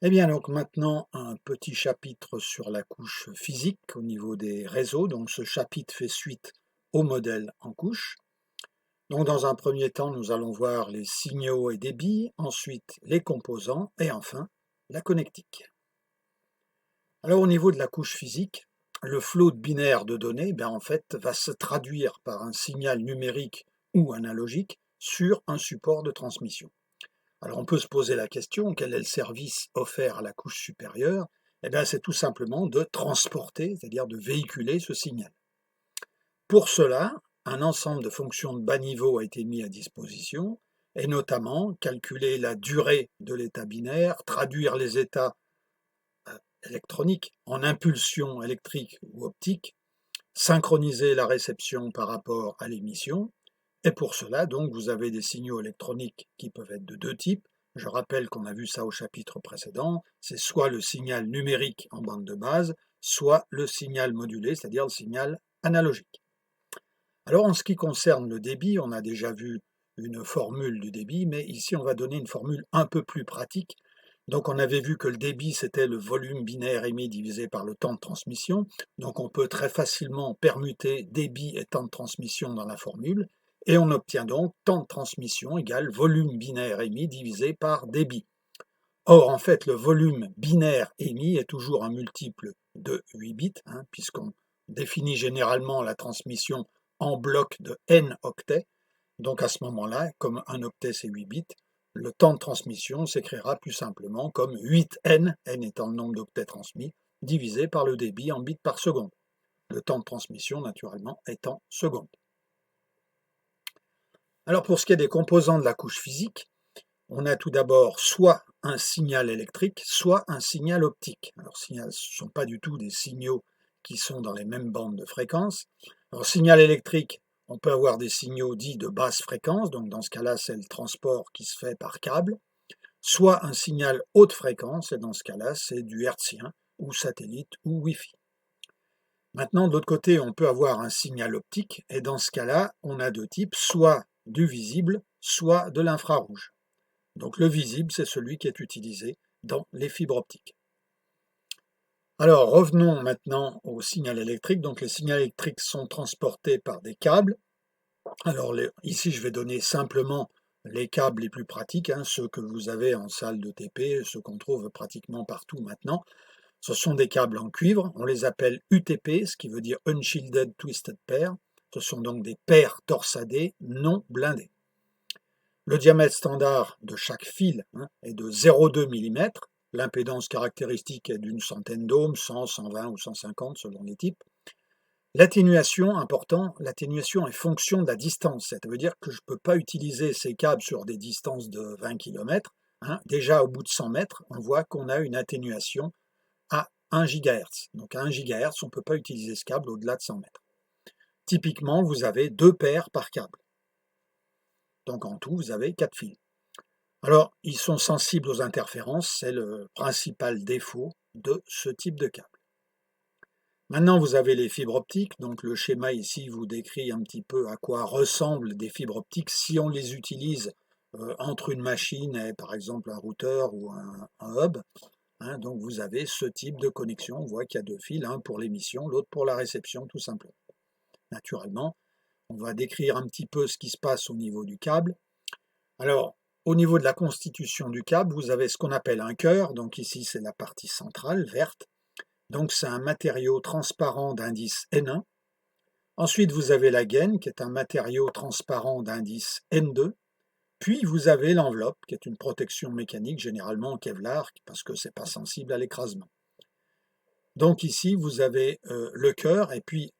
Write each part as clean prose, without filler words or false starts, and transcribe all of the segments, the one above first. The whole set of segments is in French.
Eh bien, donc maintenant, un petit chapitre sur la couche physique au niveau des réseaux. Donc, ce chapitre fait suite au modèle en couche. Donc, dans un premier temps, nous allons voir les signaux et débits, ensuite les composants et enfin la connectique. Alors, au niveau de la couche physique, le flot binaire de données, en fait, va se traduire par un signal numérique ou analogique sur un support de transmission. Alors on peut se poser la question, quel est le service offert à la couche supérieure? Eh bien c'est tout simplement de transporter, c'est-à-dire de véhiculer ce signal. Pour cela, un ensemble de fonctions de bas niveau a été mis à disposition, et notamment calculer la durée de l'état binaire, traduire les états électroniques en impulsions électriques ou optiques, synchroniser la réception par rapport à l'émission. Et pour cela, donc, vous avez des signaux électroniques qui peuvent être de deux types. Je rappelle qu'on a vu ça au chapitre précédent. C'est soit le signal numérique en bande de base, soit le signal modulé, c'est-à-dire le signal analogique. Alors, en ce qui concerne le débit, on a déjà vu une formule du débit, mais ici, on va donner une formule un peu plus pratique. Donc, on avait vu que le débit, c'était le volume binaire émis divisé par le temps de transmission. Donc, on peut très facilement permuter débit et temps de transmission dans la formule. Et on obtient donc temps de transmission égale volume binaire émis divisé par débit. Or, en fait, le volume binaire émis est toujours un multiple de 8 bits, puisqu'on définit généralement la transmission en bloc de n octets. Donc à ce moment-là, comme un octet c'est 8 bits, le temps de transmission s'écrira plus simplement comme 8n, n étant le nombre d'octets transmis, divisé par le débit en bits par seconde. Le temps de transmission, naturellement, étant seconde. Alors pour ce qui est des composants de la couche physique, on a tout d'abord soit un signal électrique, soit un signal optique. Alors, ce ne sont pas du tout des signaux qui sont dans les mêmes bandes de fréquence. Alors, signal électrique, on peut avoir des signaux dits de basse fréquence, donc dans ce cas-là, c'est le transport qui se fait par câble, soit un signal haute fréquence, et dans ce cas-là, c'est du hertzien, ou satellite, ou Wi-Fi. Maintenant, de l'autre côté, on peut avoir un signal optique, et dans ce cas-là, on a deux types, soit du visible, soit de l'infrarouge. Donc le visible, c'est celui qui est utilisé dans les fibres optiques. Alors revenons maintenant au signal électrique. Donc les signaux électriques sont transportés par des câbles. Alors ici, je vais donner simplement les câbles les plus pratiques, ceux que vous avez en salle de TP, ceux qu'on trouve pratiquement partout maintenant. Ce sont des câbles en cuivre, on les appelle UTP, ce qui veut dire Unshielded Twisted Pair. Ce sont donc des paires torsadées non blindées. Le diamètre standard de chaque fil est de 0,2 mm. L'impédance caractéristique est d'une centaine d'ohms, 100, 120 ou 150 selon les types. L'atténuation, important, l'atténuation est fonction de la distance. Ça veut dire que je ne peux pas utiliser ces câbles sur des distances de 20 km. Déjà au bout de 100 mètres, on voit qu'on a une atténuation à 1 GHz. Donc à 1 GHz, on ne peut pas utiliser ce câble au-delà de 100 mètres. Typiquement, vous avez 2 paires par câble. Donc en tout, vous avez 4 fils. Alors, ils sont sensibles aux interférences, c'est le principal défaut de ce type de câble. Maintenant, vous avez les fibres optiques, donc le schéma ici vous décrit un petit peu à quoi ressemblent des fibres optiques si on les utilise entre une machine et par exemple un routeur ou un hub. Donc vous avez ce type de connexion, on voit qu'il y a deux fils, un pour l'émission, l'autre pour la réception tout simplement. Naturellement, on va décrire un petit peu ce qui se passe au niveau du câble. Alors, au niveau de la constitution du câble, vous avez ce qu'on appelle un cœur, donc ici c'est la partie centrale, verte, donc c'est un matériau transparent d'indice N1. Ensuite, vous avez la gaine, qui est un matériau transparent d'indice N2. Puis, vous avez l'enveloppe, qui est une protection mécanique, généralement en Kevlar, parce que ce n'est pas sensible à l'écrasement. Donc ici, vous avez le cœur, et puis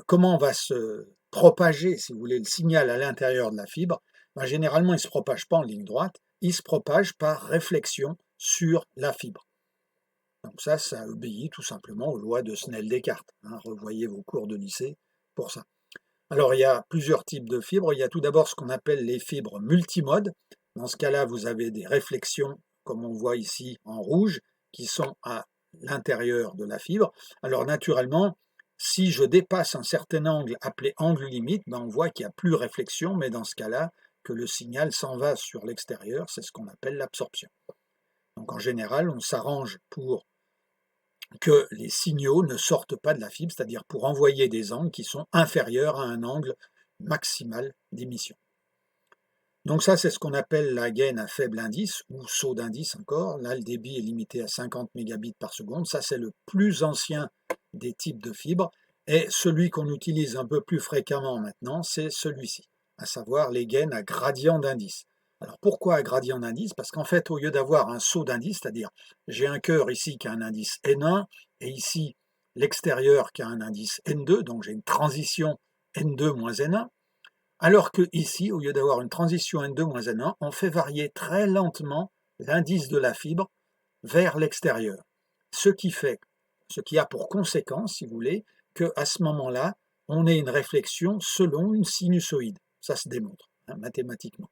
comment va se propager, si vous voulez, le signal à l'intérieur de la fibre. Généralement, il ne se propage pas en ligne droite, il se propage par réflexion sur la fibre. Donc ça obéit tout simplement aux lois de Snell-Descartes. Revoyez vos cours de lycée pour ça. Alors, il y a plusieurs types de fibres. Il y a tout d'abord ce qu'on appelle les fibres multimodes. Dans ce cas-là, vous avez des réflexions, comme on voit ici en rouge, qui sont à l'intérieur de la fibre. Alors, naturellement, si je dépasse un certain angle appelé angle limite, on voit qu'il n'y a plus de réflexion, mais dans ce cas-là, que le signal s'en va sur l'extérieur, c'est ce qu'on appelle l'absorption. Donc en général, on s'arrange pour que les signaux ne sortent pas de la fibre, c'est-à-dire pour envoyer des angles qui sont inférieurs à un angle maximal d'émission. Donc ça, c'est ce qu'on appelle la gaine à faible indice, ou saut d'indice encore. Là, le débit est limité à 50 mégabits par seconde. Ça, c'est le plus ancien des types de fibres. Et celui qu'on utilise un peu plus fréquemment maintenant, c'est celui-ci, à savoir les gaines à gradient d'indice. Alors pourquoi à gradient d'indice? Parce qu'en fait, au lieu d'avoir un saut d'indice, c'est-à-dire j'ai un cœur ici qui a un indice N1, et ici l'extérieur qui a un indice N2, donc j'ai une transition N2 moins N1, alors que ici, au lieu d'avoir une transition N2-N1, on fait varier très lentement l'indice de la fibre vers l'extérieur. Ce qui a pour conséquence, si vous voulez, qu'à ce moment-là, on ait une réflexion selon une sinusoïde. Ça se démontre mathématiquement.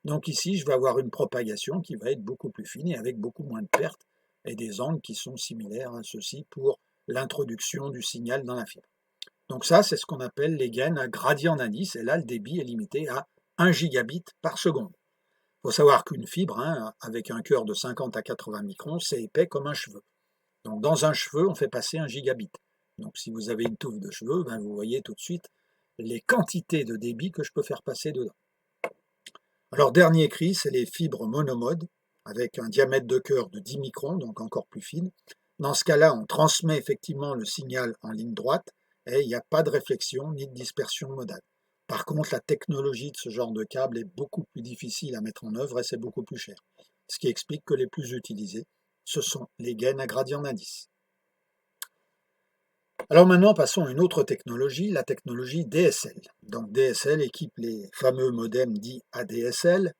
Donc ici, je vais avoir une propagation qui va être beaucoup plus fine et avec beaucoup moins de pertes et des angles qui sont similaires à ceux-ci pour l'introduction du signal dans la fibre. Donc ça, c'est ce qu'on appelle les gaines à gradient d'indice, et là, le débit est limité à 1 gigabit par seconde. Il faut savoir qu'une fibre, avec un cœur de 50 à 80 microns, c'est épais comme un cheveu. Donc dans un cheveu, on fait passer 1 gigabit. Donc si vous avez une touffe de cheveux, vous voyez tout de suite les quantités de débit que je peux faire passer dedans. Alors dernier cri, c'est les fibres monomodes, avec un diamètre de cœur de 10 microns, donc encore plus fine. Dans ce cas-là, on transmet effectivement le signal en ligne droite, et il n'y a pas de réflexion ni de dispersion modale. Par contre, la technologie de ce genre de câble est beaucoup plus difficile à mettre en œuvre et c'est beaucoup plus cher. Ce qui explique que les plus utilisés, ce sont les gaines à gradient d'indice. Alors maintenant, passons à une autre technologie, la technologie DSL. Donc DSL équipe les fameux modems dits ADSL,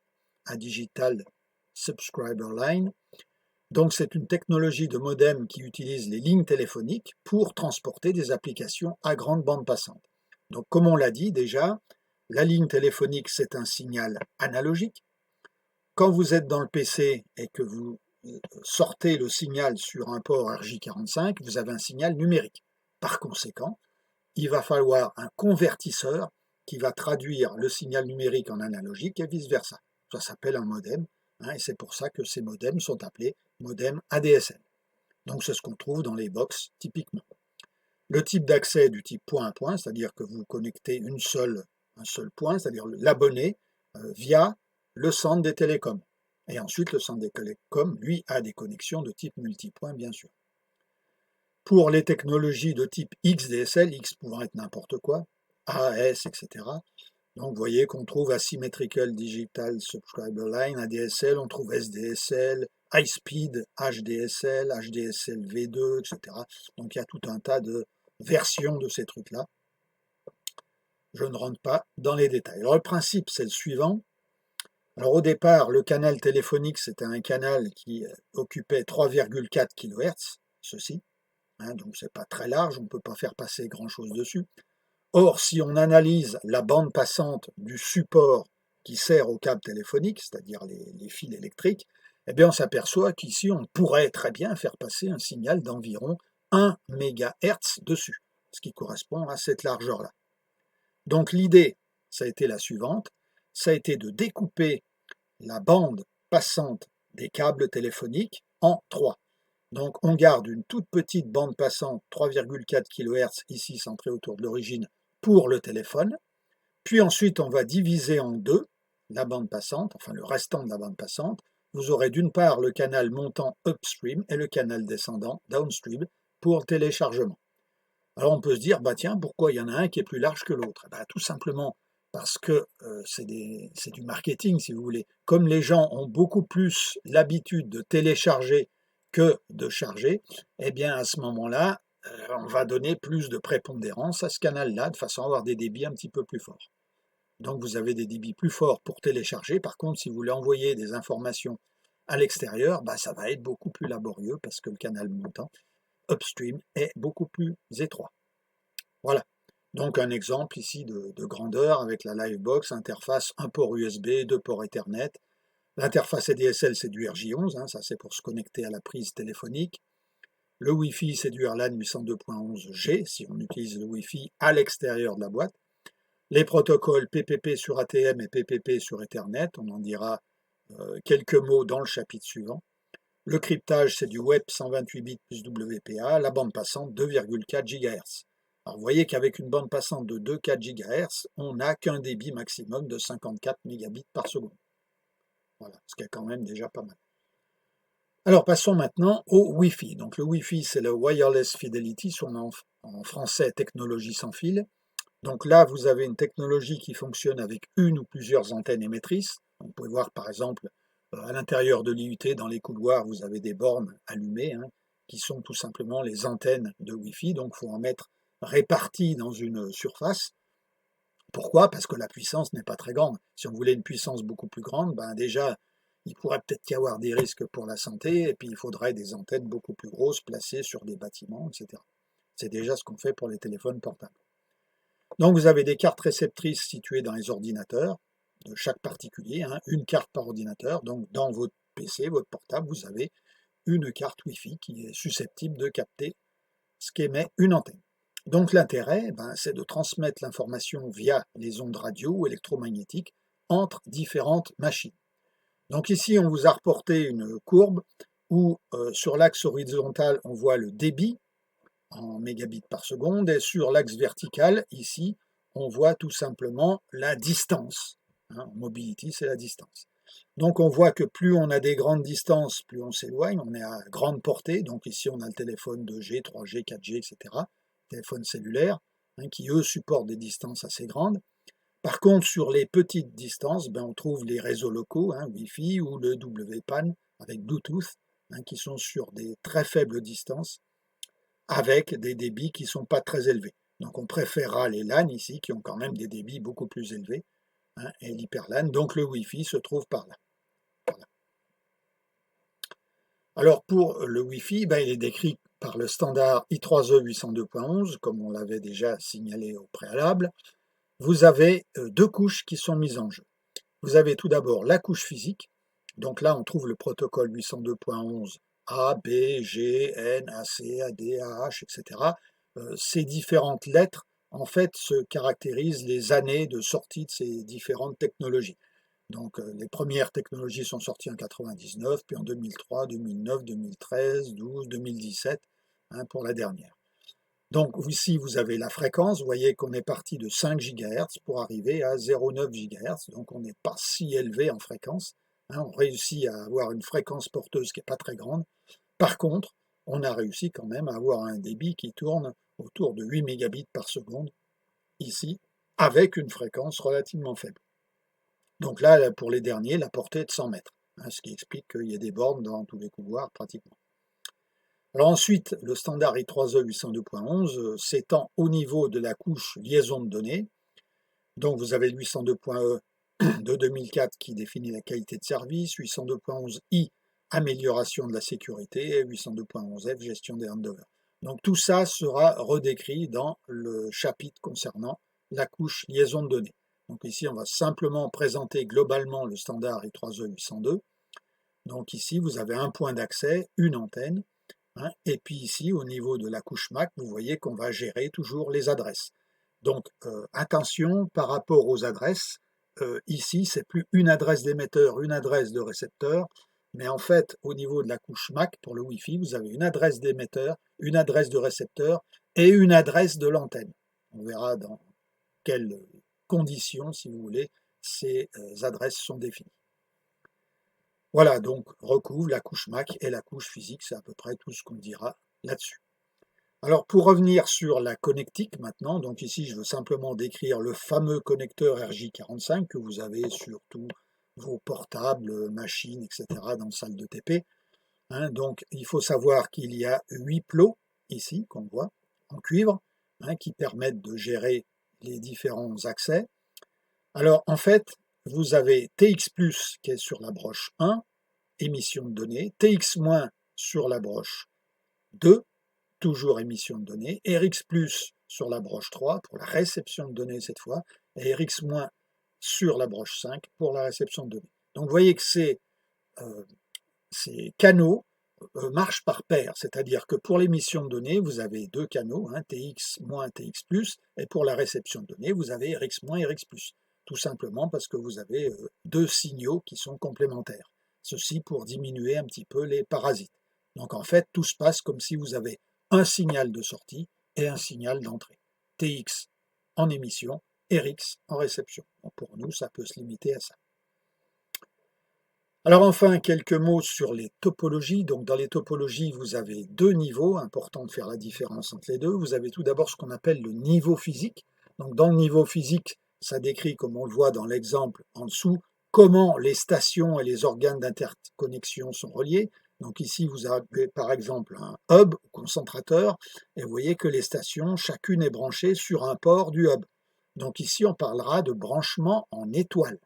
à Digital Subscriber Line. Donc c'est une technologie de modem qui utilise les lignes téléphoniques pour transporter des applications à grande bande passante. Donc comme on l'a dit déjà, la ligne téléphonique c'est un signal analogique. Quand vous êtes dans le PC et que vous sortez le signal sur un port RJ45, vous avez un signal numérique. Par conséquent, il va falloir un convertisseur qui va traduire le signal numérique en analogique et vice-versa. Ça s'appelle un modem, et c'est pour ça que ces modems sont appelés modems ADSL. Donc c'est ce qu'on trouve dans les box typiquement. Le type d'accès est du type point à point, c'est-à-dire que vous connectez un seul point, c'est-à-dire l'abonné, via le centre des télécoms. Et ensuite, le centre des télécoms, lui, a des connexions de type multipoint, bien sûr. Pour les technologies de type XDSL, X pouvant être n'importe quoi, AS, etc., donc vous voyez qu'on trouve Asymmetrical Digital Subscriber Line, ADSL, on trouve SDSL, High Speed, HDSL, HDSL V2, etc. Donc il y a tout un tas de versions de ces trucs-là. Je ne rentre pas dans les détails. Alors le principe, c'est le suivant. Alors au départ, le canal téléphonique, c'était un canal qui occupait 3,4 kHz, ceci. Donc c'est pas très large, on ne peut pas faire passer grand-chose dessus. Or, si on analyse la bande passante du support qui sert au câble téléphonique, c'est-à-dire les fils électriques, eh bien on s'aperçoit qu'ici on pourrait très bien faire passer un signal d'environ 1 MHz dessus, ce qui correspond à cette largeur-là. Donc l'idée, ça a été la suivante, ça a été de découper la bande passante des câbles téléphoniques en 3. Donc on garde une toute petite bande passante 3,4 kHz ici centrée autour de l'origine pour le téléphone, puis ensuite on va diviser en deux la bande passante, enfin le restant de la bande passante. Vous aurez d'une part le canal montant upstream et le canal descendant downstream pour le téléchargement. Alors on peut se dire, tiens, pourquoi il y en a un qui est plus large que l'autre? Tout simplement parce que c'est du marketing, si vous voulez. Comme les gens ont beaucoup plus l'habitude de télécharger que de charger, eh bien à ce moment-là, on va donner plus de prépondérance à ce canal-là, de façon à avoir des débits un petit peu plus forts. Donc vous avez des débits plus forts pour télécharger. Par contre, si vous voulez envoyer des informations à l'extérieur, ça va être beaucoup plus laborieux parce que le canal montant upstream est beaucoup plus étroit. Voilà. Donc un exemple ici de grandeur avec la Livebox, interface, un port USB, deux ports Ethernet. L'interface ADSL, c'est du RJ11, ça c'est pour se connecter à la prise téléphonique. Le Wi-Fi, c'est du RLAN 802.11g, si on utilise le Wi-Fi à l'extérieur de la boîte. Les protocoles PPP sur ATM et PPP sur Ethernet, on en dira quelques mots dans le chapitre suivant. Le cryptage, c'est du web 128 bits plus WPA, la bande passante 2,4 GHz. Alors vous voyez qu'avec une bande passante de 2,4 GHz, on n'a qu'un débit maximum de 54 mégabits par seconde. Voilà, ce qui est quand même déjà pas mal. Alors passons maintenant au Wi-Fi. Donc le Wi-Fi, c'est le Wireless Fidelity, en français technologie sans fil. Donc là, vous avez une technologie qui fonctionne avec une ou plusieurs antennes émettrices. Vous pouvez voir par exemple à l'intérieur de l'IUT, dans les couloirs, vous avez des bornes allumées qui sont tout simplement les antennes de Wi-Fi. Donc il faut en mettre réparties dans une surface. Pourquoi? Parce que la puissance n'est pas très grande. Si on voulait une puissance beaucoup plus grande, ben déjà, il pourrait peut-être y avoir des risques pour la santé, et puis il faudrait des antennes beaucoup plus grosses placées sur des bâtiments, etc. C'est déjà ce qu'on fait pour les téléphones portables. Donc vous avez des cartes réceptrices situées dans les ordinateurs de chaque particulier, une carte par ordinateur. Donc dans votre PC, votre portable, vous avez une carte Wi-Fi qui est susceptible de capter ce qu'émet une antenne. Donc l'intérêt, c'est de transmettre l'information via les ondes radio ou électromagnétiques entre différentes machines. Donc ici, on vous a reporté une courbe où sur l'axe horizontal, on voit le débit en mégabits par seconde, et sur l'axe vertical, ici, on voit tout simplement la distance. Mobility, c'est la distance. Donc on voit que plus on a des grandes distances, plus on s'éloigne, on est à grande portée. Donc ici, on a le téléphone 2G, 3G, 4G, etc. Téléphones cellulaires, qui eux supportent des distances assez grandes. Par contre, sur les petites distances, on trouve les réseaux locaux, Wi-Fi ou le WPAN avec Bluetooth, qui sont sur des très faibles distances, avec des débits qui ne sont pas très élevés. Donc on préférera les LAN ici, qui ont quand même des débits beaucoup plus élevés, et l'hyperLAN. Donc le Wi-Fi se trouve par là. Voilà. Alors pour le Wi-Fi, il est décrit par le standard I3E 802.11, comme on l'avait déjà signalé au préalable. Vous avez deux couches qui sont mises en jeu. Vous avez tout d'abord la couche physique. Donc là, on trouve le protocole 802.11 A, B, G, N, AC, AD, AH, etc. Ces différentes lettres, en fait, se caractérisent les années de sortie de ces différentes technologies. Donc les premières technologies sont sorties en 99, puis en 2003, 2009, 2013, 12, 2017, pour la dernière. Donc ici, vous avez la fréquence. Vous voyez qu'on est parti de 5 GHz pour arriver à 0,9 GHz. Donc on n'est pas si élevé en fréquence. On réussit à avoir une fréquence porteuse qui n'est pas très grande. Par contre, on a réussi quand même à avoir un débit qui tourne autour de 8 mégabits par seconde, ici, avec une fréquence relativement faible. Donc là, pour les derniers, la portée est de 100 mètres, ce qui explique qu'il y a des bornes dans tous les couloirs pratiquement. Alors ensuite, le standard I3E 802.11 s'étend au niveau de la couche liaison de données. Donc vous avez le 802.E de 2004 qui définit la qualité de service, 802.11i amélioration de la sécurité, et 802.11f gestion des handovers. Donc tout ça sera redécrit dans le chapitre concernant la couche liaison de données. Donc ici, on va simplement présenter globalement le standard I3E 802. Donc ici, vous avez un point d'accès, une antenne. Et puis ici, au niveau de la couche MAC, vous voyez qu'on va gérer toujours les adresses. Donc attention par rapport aux adresses. Ici, c'est plus une adresse d'émetteur, une adresse de récepteur. Mais en fait, au niveau de la couche MAC, pour le Wi-Fi, vous avez une adresse d'émetteur, une adresse de récepteur et une adresse de l'antenne. On verra dans quelles conditions, si vous voulez, ces adresses sont définies. Voilà, donc recouvre la couche MAC et la couche physique, c'est à peu près tout ce qu'on dira là-dessus. Alors pour revenir sur la connectique maintenant, donc ici je veux simplement décrire le fameux connecteur RJ45 que vous avez sur tous vos portables, machines, etc. dans la salle de TP. Donc il faut savoir qu'il y a 8 plots ici, qu'on voit, en cuivre, qui permettent de gérer les différents accès. Alors en fait, vous avez TX+, qui est sur la broche 1, émission de données, TX- sur la broche 2, toujours émission de données, RX+, sur la broche 3, pour la réception de données cette fois, et RX- sur la broche 5, pour la réception de données. Donc vous voyez que ces canaux marchent par paire, c'est-à-dire que pour l'émission de données, vous avez deux canaux, TX- TX+, et pour la réception de données, vous avez RX- RX+. Tout simplement parce que vous avez deux signaux qui sont complémentaires. ceci pour diminuer un petit peu les parasites. Donc en fait, tout se passe comme si vous avez un signal de sortie et un signal d'entrée. TX en émission, RX en réception. Donc pour nous, ça peut se limiter à ça. Alors enfin, quelques mots sur les topologies. Donc dans les topologies, vous avez deux niveaux, important de faire la différence entre les deux. Vous avez tout d'abord ce qu'on appelle le niveau physique. Donc dans le niveau physique, ça décrit, comme on le voit dans l'exemple en dessous, comment les stations et les organes d'interconnexion sont reliés. Donc ici, vous avez par exemple un hub, concentrateur, et vous voyez que les stations, chacune est branchée sur un port du hub. Donc ici, on parlera de branchement en étoile.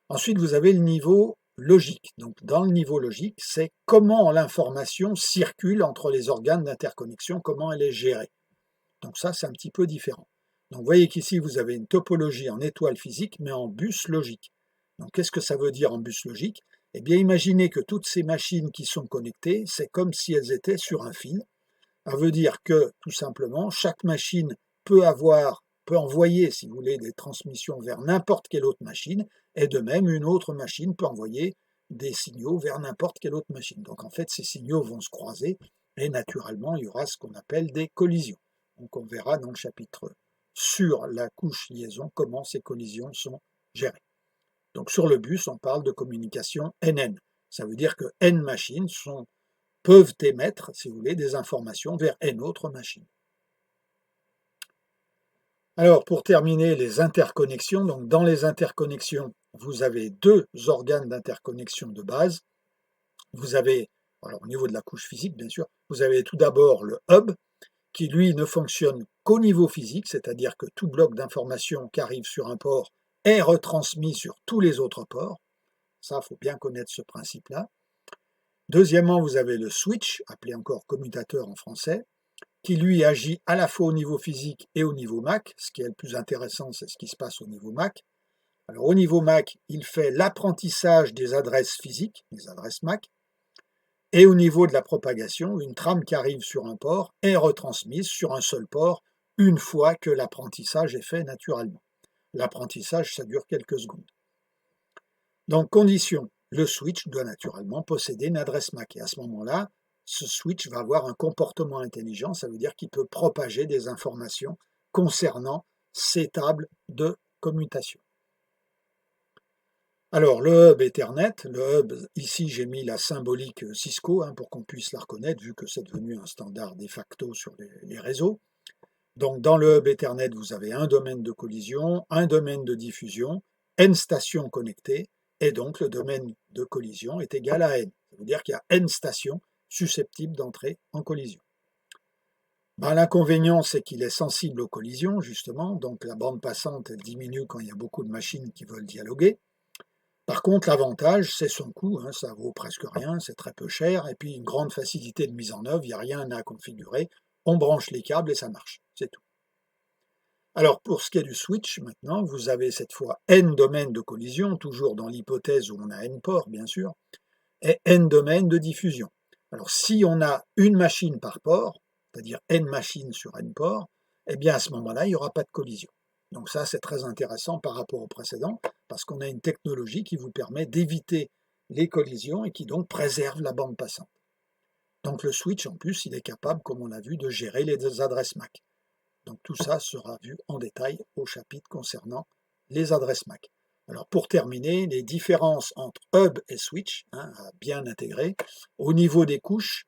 Ensuite, vous avez le niveau logique. Donc, dans le niveau logique, c'est comment l'information circule entre les organes d'interconnexion, comment elle est gérée. Donc ça, c'est un petit peu différent. Donc, vous voyez qu'ici, vous avez une topologie en étoile physique, mais en bus logique. Donc, qu'est-ce que ça veut dire en bus logique? Eh bien, imaginez que toutes ces machines qui sont connectées, c'est comme si elles étaient sur un fil. Ça veut dire que, tout simplement, chaque machine peut envoyer, si vous voulez, des transmissions vers n'importe quelle autre machine, et de même, une autre machine peut envoyer des signaux vers n'importe quelle autre machine. Donc en fait, ces signaux vont se croiser, et naturellement, il y aura ce qu'on appelle des collisions. Donc on verra dans le chapitre sur la couche liaison comment ces collisions sont gérées. Donc sur le bus, on parle de communication NN. Ça veut dire que N machines peuvent émettre, si vous voulez, des informations vers N autres machines. Alors, pour terminer, les interconnexions. Donc, dans les interconnexions, vous avez deux organes d'interconnexion de base. Vous avez, alors au niveau de la couche physique, bien sûr, vous avez tout d'abord le hub, qui lui ne fonctionne qu'au niveau physique, c'est-à-dire que tout bloc d'information qui arrive sur un port est retransmis sur tous les autres ports. Ça, il faut bien connaître ce principe-là. Deuxièmement, vous avez le switch, appelé encore commutateur en français, qui lui agit à la fois au niveau physique et au niveau MAC. Ce qui est le plus intéressant, c'est ce qui se passe au niveau MAC. Alors au niveau MAC, il fait l'apprentissage des adresses physiques, les adresses MAC, et au niveau de la propagation, une trame qui arrive sur un port est retransmise sur un seul port une fois que l'apprentissage est fait naturellement. L'apprentissage, ça dure quelques secondes. Donc condition, le switch doit naturellement posséder une adresse MAC. Et à ce moment-là, ce switch va avoir un comportement intelligent, ça veut dire qu'il peut propager des informations concernant ces tables de commutation. Alors, le hub Ethernet, le hub, ici j'ai mis la symbolique Cisco pour qu'on puisse la reconnaître, vu que c'est devenu un standard de facto sur les réseaux. Donc, dans le hub Ethernet, vous avez un domaine de collision, un domaine de diffusion, N stations connectées, et donc le domaine de collision est égal à N. Ça veut dire qu'il y a N stations susceptibles d'entrer en collision. L'inconvénient, c'est qu'il est sensible aux collisions, justement, donc la bande passante elle diminue quand il y a beaucoup de machines qui veulent dialoguer. Par contre, l'avantage, c'est son coût, ça vaut presque rien, c'est très peu cher, et puis une grande facilité de mise en œuvre, il n'y a rien à configurer, on branche les câbles et ça marche, c'est tout. Alors pour ce qui est du switch, maintenant, vous avez cette fois N domaines de collision, toujours dans l'hypothèse où on a N ports, bien sûr, et N domaines de diffusion. Alors si on a une machine par port, c'est-à-dire N machines sur N ports, eh bien à ce moment-là, il n'y aura pas de collision. Donc ça, c'est très intéressant par rapport au précédent, parce qu'on a une technologie qui vous permet d'éviter les collisions et qui donc préserve la bande passante. Donc le switch, en plus, il est capable, comme on l'a vu, de gérer les adresses MAC. Donc tout ça sera vu en détail au chapitre concernant les adresses MAC. Alors pour terminer, les différences entre hub et switch, à bien intégrer, au niveau des couches,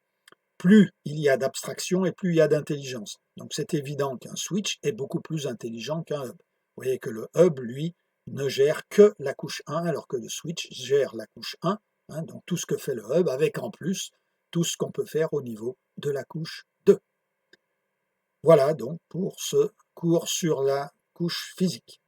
plus il y a d'abstraction et plus il y a d'intelligence. Donc c'est évident qu'un switch est beaucoup plus intelligent qu'un hub. Vous voyez que le hub, lui, ne gère que la couche 1, alors que le switch gère la couche 1, donc tout ce que fait le hub, avec en plus tout ce qu'on peut faire au niveau de la couche 2. Voilà donc pour ce cours sur la couche physique.